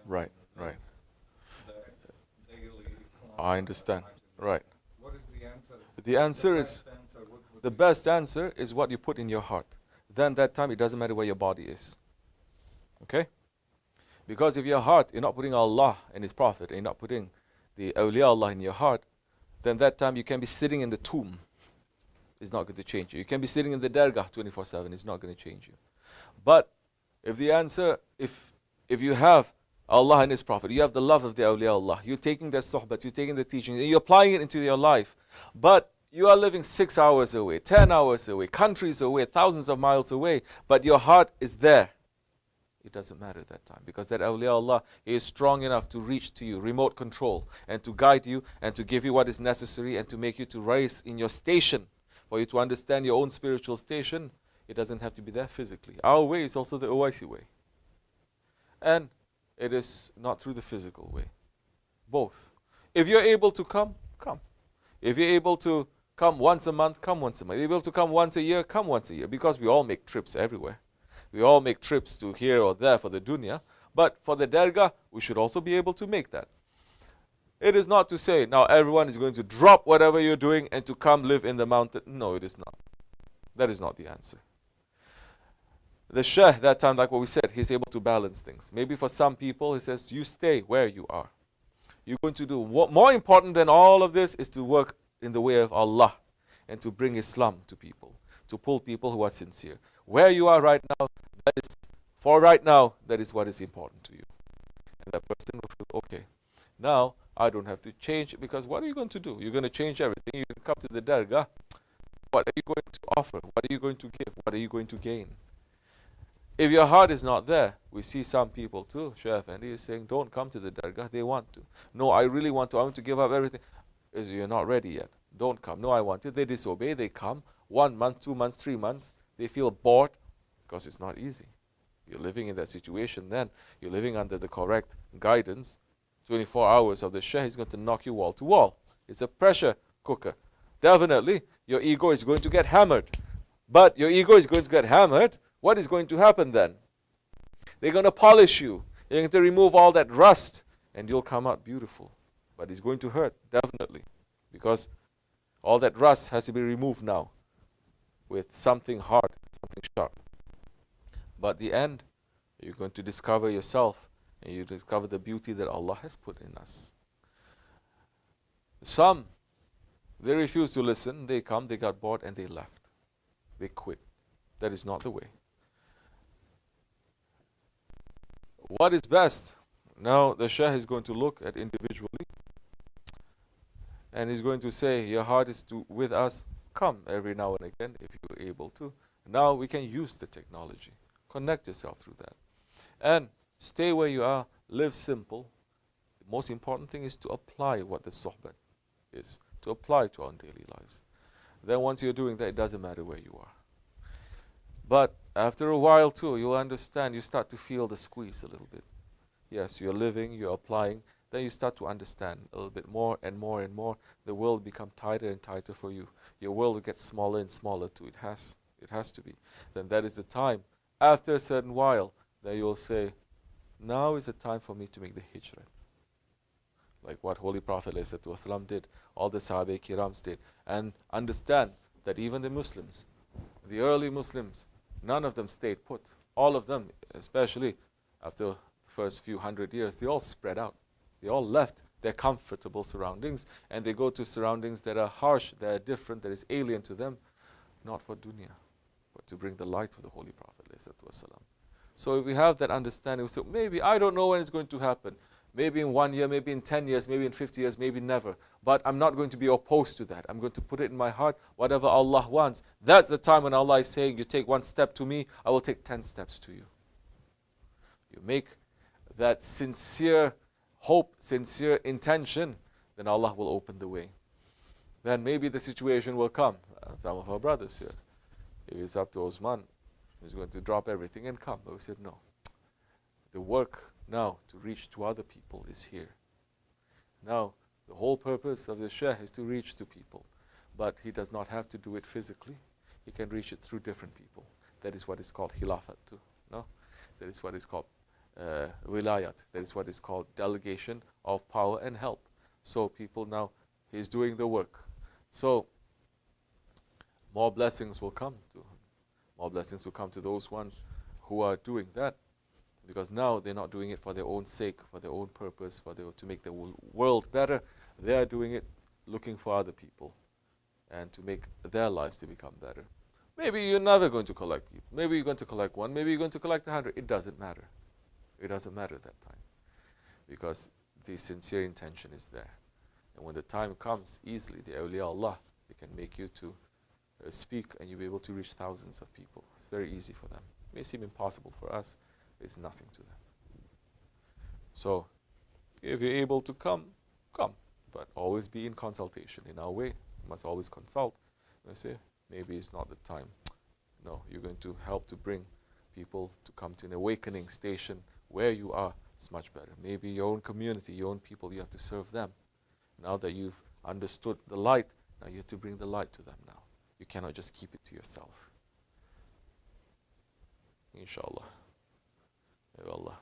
Right, right. the daily I economic understand. items in Right. life. What is the answer? The What is the answer is best answer? What would the be? best answer is what you put in your heart. Then that time it doesn't matter where your body is. Okay? Because if your heart, you're not putting Allah and His Prophet, and you're not putting the awliya Allah in your heart, then that time you can be sitting in the tomb. It's not going to change you. You can be sitting in the dergah 24/7. It's not going to change you. But if the answer, if you have Allah and His Prophet, you have the love of the awliya Allah, you're taking their sohbet, you're taking the teaching, and you're applying it into your life, but you are living 6 hours away, 10 hours away, countries away, thousands of miles away, but your heart is there. It doesn't matter at that time because that awliya Allah is strong enough to reach to you, remote control, and to guide you and to give you what is necessary and to make you to rise in your station, for you to understand your own spiritual station. It doesn't have to be there physically. Our way is also the Owaisi way. And it is not through the physical way. Both. If you're able to come, come. If you're able to come once a month, come once a month. If you're able to come once a year, come once a year. Because we all make trips everywhere. We all make trips to here or there for the dunya. But for the dergah, we should also be able to make that. It is not to say now everyone is going to drop whatever you're doing and to come live in the mountain. No, it is not. That is not the answer. The Sheikh, that time, like what we said, he's able to balance things. Maybe for some people, he says, you stay where you are. You're going to do what more important than all of this is to work in the way of Allah and to bring Islam to people, to pull people who are sincere. Where you are right now, that is, for right now, that is what is important to you. And that person will feel, okay, now I don't have to change it because what are you going to do? You're going to change everything. You can come to the dergah. What are you going to offer? What are you going to give? What are you going to gain? If your heart is not there, we see some people too, Shaykh Effendi is saying, don't come to the dergah, they want to. No, I really want to, I want to give up everything. You're not ready yet. Don't come. No, I want to. They disobey, they come. 1 month, 2 months, 3 months, they feel bored because it's not easy. You're living in that situation then. You're living under the correct guidance. 24 hours of the Shaykh is going to knock you wall to wall. It's a pressure cooker. Definitely, your ego is going to get hammered. But your ego is going to get hammered. What is going to happen then? They're going to polish you. They're going to remove all that rust and you'll come out beautiful. But it's going to hurt, definitely. Because all that rust has to be removed now with something hard, something sharp. But the end, you're going to discover yourself and you discover the beauty that Allah has put in us. Some, they refuse to listen. They come, they got bored and they left. They quit. That is not the way. What is best? Now the Shaykh is going to look at individually and he's going to say, your heart is with us. Come every now and again if you're able to. Now we can use the technology. Connect yourself through that. And stay where you are. Live simple. The most important thing is to apply what the Sohbet is. To apply to our daily lives. Then once you're doing that, it doesn't matter where you are. But after a while too, you'll understand, you start to feel the squeeze a little bit. Yes, you're living, you're applying, then you start to understand a little bit more and more and more. The world will become tighter and tighter for you. Your world will get smaller and smaller too. It has to be. Then that is the time. After a certain while, then you'll say, now is the time for me to make the hijrah. Like what Holy Prophet ﷺ did, all the Sahabe Kirams did. And understand that even the Muslims, the early Muslims, none of them stayed put. All of them, especially after the first few 100 years, they all spread out. They all left their comfortable surroundings and they go to surroundings that are harsh, that are different, that is alien to them, not for dunya, but to bring the light of the Holy Prophet ﷺ. So if we have that understanding, we say, maybe, I don't know when it's going to happen. Maybe in 1 year, maybe in 10 years, maybe in 50 years, maybe never. But I'm not going to be opposed to that. I'm going to put it in my heart, whatever Allah wants. That's the time when Allah is saying, you take 1 step to me, I will take 10 steps to you. You make that sincere hope, sincere intention, then Allah will open the way. Then maybe the situation will come. Some of our brothers here, if it's up to Osman, he's going to drop everything and come. But we said, no. The work now to reach to other people is here. Now, the whole purpose of the Shaykh is to reach to people. But he does not have to do it physically. He can reach it through different people. That is what is called khilafat too. No? That is what is called wilayat. That is what is called delegation of power and help. So people now, he's doing the work. So more blessings will come to him. More blessings will come to those ones who are doing that, because now they're not doing it for their own sake, for their own purpose, to make the world better. They are doing it looking for other people and to make their lives to become better. Maybe you're never going to collect people. Maybe you're going to collect one. Maybe you're going to collect 100. It doesn't matter. It doesn't matter that time, because the sincere intention is there. And when the time comes, easily, the awliya Allah, they can make you to speak, and you'll be able to reach thousands of people. It's very easy for them. It may seem impossible for us. It's nothing to them. So, if you're able to come, come. But always be in consultation. In our way, you must always consult. You say, maybe it's not the time. No, you're going to help to bring people to come to an awakening station where you are. It's much better. Maybe your own community, your own people, you have to serve them. Now that you've understood the light, now you have to bring the light to them now. You cannot just keep it to yourself. Inshallah. Ya Allah.